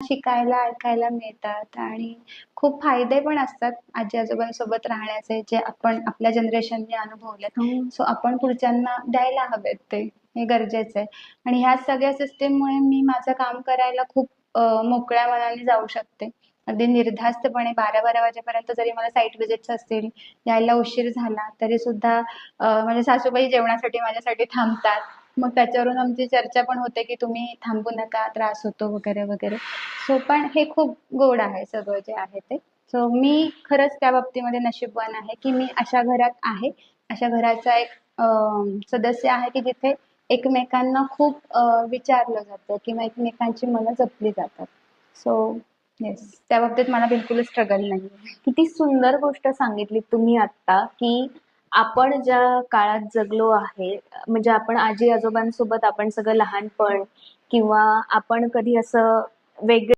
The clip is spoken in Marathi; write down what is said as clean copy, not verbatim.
शिकायला, ऐकायला मिळतात आणि खूप फायदे पण असतात आजी-आजोबांसोबत राहण्याचे, जे आपण आपल्या जनरेशनने अनुभवलेत. हो. सो आपण पुढच्यांना द्यायला हवेत ते, हे गरजेचं आहे. आणि ह्या सगळ्या सिस्टममुळे मी माझं काम करायला खूप मोकळ्या मनाने जाऊ शकते. अगदी निर्धास्तपणे 12-12 वाजेपर्यंत जरी मला साइट व्हिजिट्स असतील, यायला उशीर झाला तरी सुद्धा माझ्या सासूबाई जेवणासाठी माझ्यासाठी थांबतात. मग त्याच्यावरून आमची चर्चा पण होते, की तुम्ही थांबू नका, त्रास होतो वगैरे, वगैरे. सो पण हे खूप गोड आहे सगळं जे आहे ते. सो मी खरंच त्या बाबतीमध्ये नशीबवान आहे, की मी अशा घरात आहे. अशा घराचा एक सदस्य आहे, की जिथे एकमेकांना खूप विचारलं जातं किंवा एकमेकांची मनं जपली जातात. सो येस, त्या बाबतीत मला बिलकुलच स्ट्रगल नाहीये. किती सुंदर गोष्ट सांगितली तुम्ही आता, की आपण ज्या काळात जगलो आहे, म्हणजे आपण आजी आजोबांसोबत आपण सगळं लहानपण किंवा आपण कधी असं वेगळं